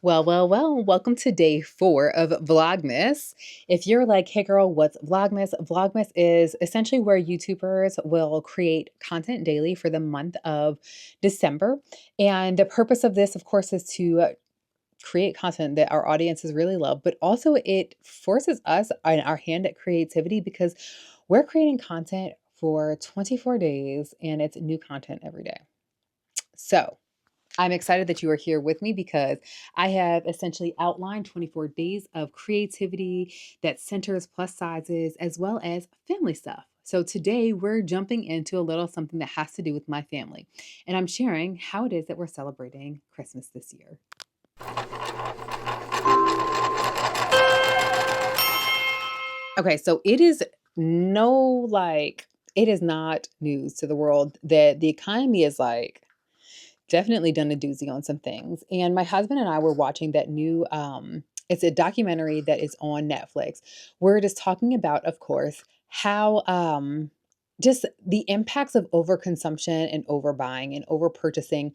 Well, welcome to day 4 of Vlogmas. If you're like, hey girl, what's Vlogmas? Vlogmas is essentially where YouTubers will create content daily for the month of December. And the purpose of this, of course, is to create content that our audiences really love, but also it forces us in our hand at creativity because we're creating content for 24 days and it's new content every day. So, I'm excited that you are here with me because I have essentially outlined 24 days of creativity that centers plus sizes as well as family stuff. So today we're jumping into a little something that has to do with my family. And I'm sharing how it is that we're celebrating Christmas this year. Okay, so it is no it is not news to the world that the economy is definitely done a doozy on some things. And my husband and I were watching that new it's a documentary that is on Netflix where it is talking about, of course, how just the impacts of overconsumption and overbuying and over purchasing,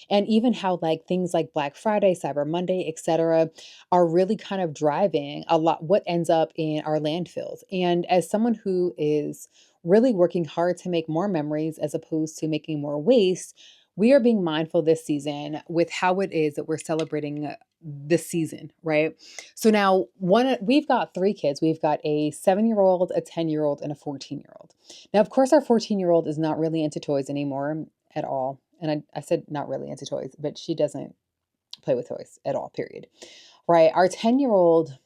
and even how things like Black Friday, Cyber Monday, etc., are really kind of driving a lot what ends up in our landfills. And as someone who is really working hard to make more memories as opposed to making more waste, we are being mindful this season with how it is that we're celebrating this season, right? So now we've got 3 kids. We've got a 7-year-old, a 10-year-old, and a 14-year-old. Now, of course, our 14-year-old is not really into toys anymore at all. And I said not really into toys, but she doesn't play with toys at all, period. Right? Our 10-year-old,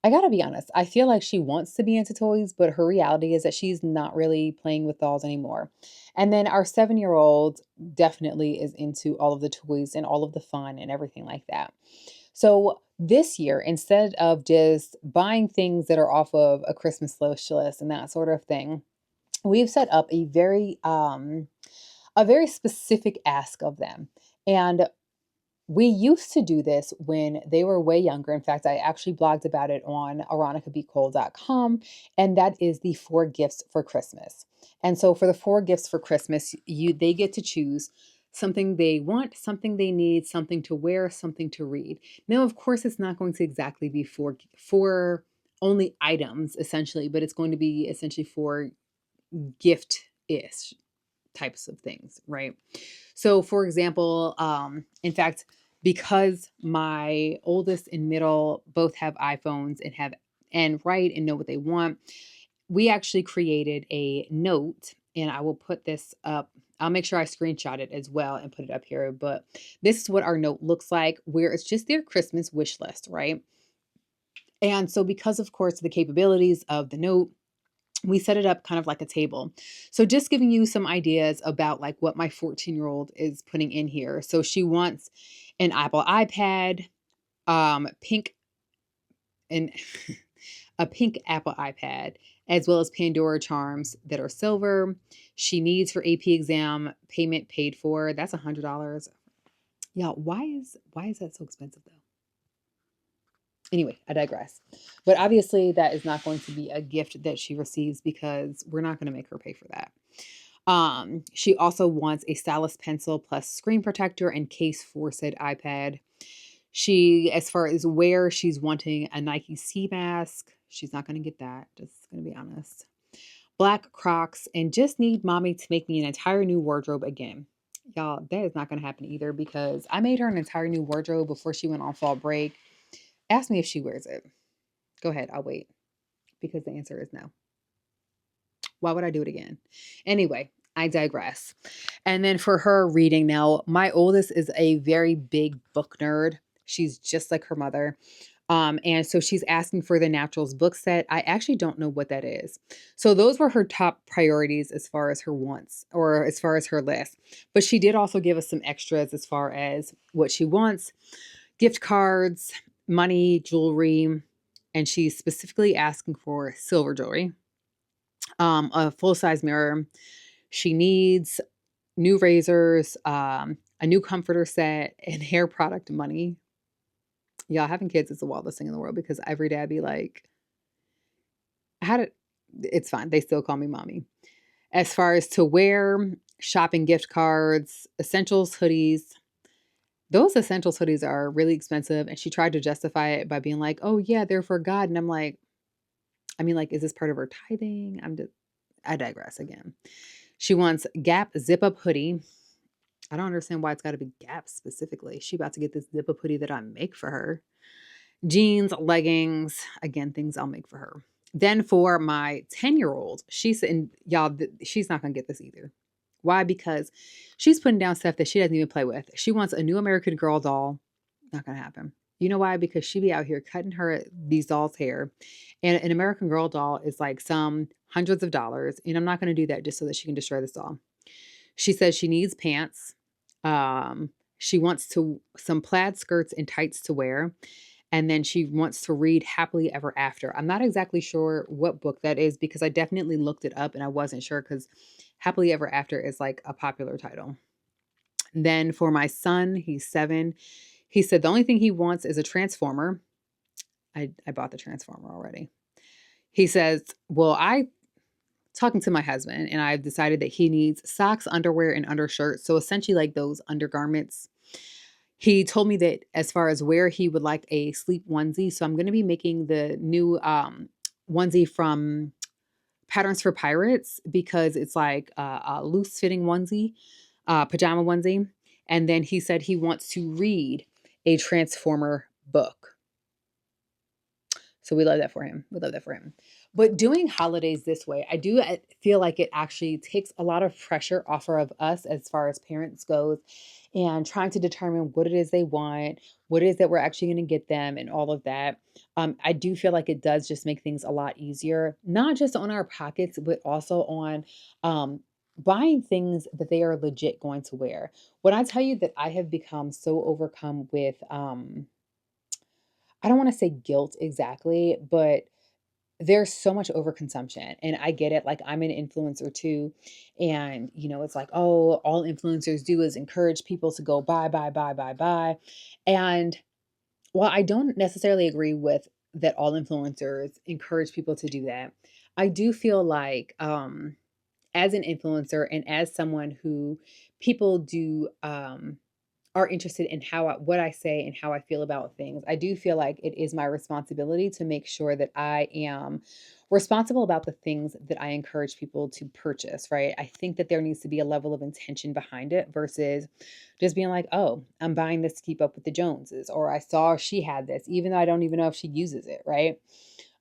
I gotta be honest, I feel like she wants to be into toys, but her reality is that she's not really playing with dolls anymore. And then our 7-year-old definitely is into all of the toys and all of the fun and everything like that. So this year, instead of just buying things that are off of a Christmas wish list and that sort of thing, we've set up a very specific ask of them. And we used to do this when they were way younger. In fact, I actually blogged about it on aaronicabeacole.com, and that is the 4 gifts for Christmas. And so for the 4 gifts for Christmas, they get to choose something they want, something they need, something to wear, something to read. Now, of course, it's not going to exactly be four only items essentially, but it's going to be essentially 4 gift-ish types of things, right? So, for example, in fact, because my oldest and middle both have iPhones and write and know what they want, we actually created a note, and I will put this up. I'll make sure I screenshot it as well and put it up here. But this is what our note looks like, where it's just their Christmas wish list, right? And so, because of course the capabilities of the note, we set it up kind of like a table. So just giving you some ideas about what my 14-year-old is putting in here. So she wants an Apple iPad, pink and a pink Apple iPad, as well as Pandora charms that are silver. She needs her AP exam payment paid for. That's $100. Yeah, why is that so expensive though? Anyway, I digress. But obviously, that is not going to be a gift that she receives because we're not going to make her pay for that. She also wants a stylus pencil plus screen protector and case for said iPad. As far as wear, she's wanting a Nike ski mask. She's not going to get that, just going to be honest. Black Crocs, and just need mommy to make me an entire new wardrobe again. Y'all, that is not going to happen either because I made her an entire new wardrobe before she went on fall break. Ask me if she wears it. Go ahead, I'll wait because the answer is no. Why would I do it again? Anyway, I digress. And then for her reading now, my oldest is a very big book nerd. She's just like her mother. And so she's asking for the Naturals book set. I actually don't know what that is. So those were her top priorities as far as her wants or as far as her list. But she did also give us some extras as far as what she wants: gift cards, money, jewelry, and she's specifically asking for silver jewelry, a full-size mirror. She needs new razors, a new comforter set, and hair product money. Y'all, having kids is the wildest thing in the world because every day I'd be like, how did it's fine. They still call me mommy. As far as to wear, shopping gift cards, essentials, hoodies, Those Essentials hoodies are really expensive, and she tried to justify it by being like, "Oh, yeah, they're for God," and I'm like, I mean, like, is this part of her tithing? I digress again. She wants Gap zip-up hoodie. I don't understand why it's gotta be Gap specifically. She about to get this zip-up hoodie that I make for her. Jeans, leggings, again, things I'll make for her. Then for my 10-year-old, she's and y'all, she's not gonna get this either. Why? Because she's putting down stuff that she doesn't even play with. She wants a new American Girl doll. Not gonna happen. You know why? Because she be out here cutting her these dolls' hair, and an American Girl doll is like some hundreds of dollars, and I'm not gonna do that just so that she can destroy this doll. She says she needs pants. She wants to some plaid skirts and tights to wear. And then she wants to read Happily Ever After. I'm not exactly sure what book that is because I definitely looked it up and I wasn't sure because Happily Ever After is like a popular title. Then for my son, he's 7. He said the only thing he wants is a transformer. I bought the transformer already. He says, well, I talking to my husband and I've decided that he needs socks, underwear, and undershirts. So essentially like those undergarments. He told me that as far as where he would like a sleep onesie, so I'm gonna be making the new, onesie from Patterns for Pirates because it's like a loose fitting onesie, pajama onesie, and then he said he wants to read a Transformer book. So we love that for him. We love that for him. But doing holidays this way, I do feel like it actually takes a lot of pressure off of us as far as parents goes and trying to determine what it is they want, what it is that we're actually going to get them and all of that. I do feel like it does just make things a lot easier, not just on our pockets, but also on buying things that they are legit going to wear. When I tell you that I have become so overcome with I don't want to say guilt exactly, but there's so much overconsumption and I get it. Like I'm an influencer too. And it's like, oh, all influencers do is encourage people to go buy, buy, buy, buy, buy. And while I don't necessarily agree with that all influencers encourage people to do that, I do feel like as an influencer and as someone who people do are interested in what I say and how I feel about things. I do feel like it is my responsibility to make sure that I am responsible about the things that I encourage people to purchase, right? I think that there needs to be a level of intention behind it versus just being like, "Oh, I'm buying this to keep up with the Joneses," or "I saw she had this," even though I don't even know if she uses it, right?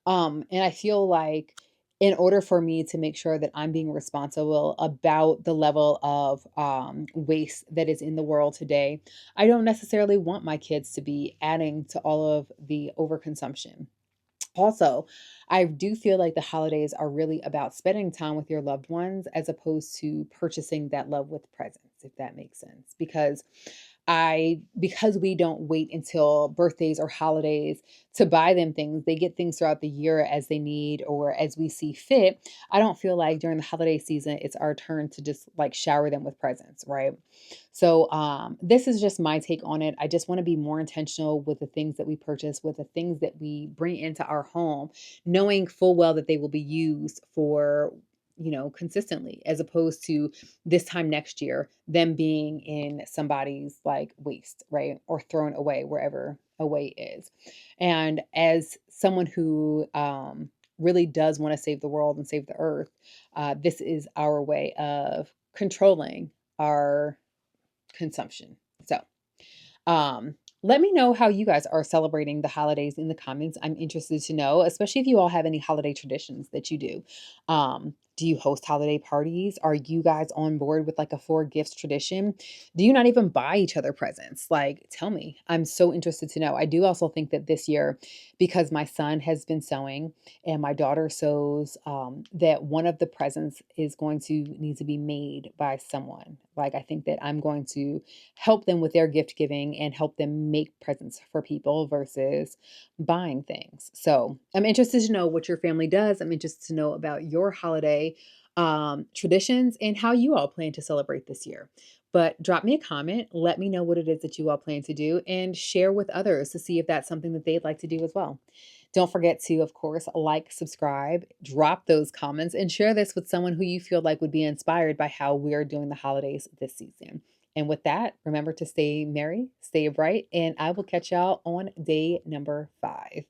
And I feel like in order for me to make sure that I'm being responsible about the level of waste that is in the world today, I don't necessarily want my kids to be adding to all of the overconsumption. Also, I do feel like the holidays are really about spending time with your loved ones as opposed to purchasing that love with presents, if that makes sense. Because we don't wait until birthdays or holidays to buy them things, they get things throughout the year as they need or as we see fit. I don't feel like during the holiday season it's our turn to just like shower them with presents, right? So this is just my take on it. I just want to be more intentional with the things that we purchase, with the things that we bring into our home, knowing full well that they will be used for consistently as opposed to this time next year them being in somebody's like waste, right? Or thrown away wherever away is. And as someone who really does want to save the world and save the earth, this is our way of controlling our consumption. So, let me know how you guys are celebrating the holidays in the comments. I'm interested to know, especially if you all have any holiday traditions that you do. Do you host holiday parties? Are you guys on board with like a 4 gifts tradition? Do you not even buy each other presents? Like, tell me. I'm so interested to know. I do also think that this year, because my son has been sewing and my daughter sews, that one of the presents is going to need to be made by someone. Like, I think that I'm going to help them with their gift giving and help them make presents for people versus buying things. So I'm interested to know what your family does. I'm interested to know about your holiday traditions and how you all plan to celebrate this year. But drop me a comment, let me know what it is that you all plan to do, and share with others to see if that's something that they'd like to do as well. Don't forget to, of course, like, subscribe, drop those comments, and share this with someone who you feel like would be inspired by how we're doing the holidays this season. And with that, remember to stay merry, stay bright, and I will catch y'all on day number 5.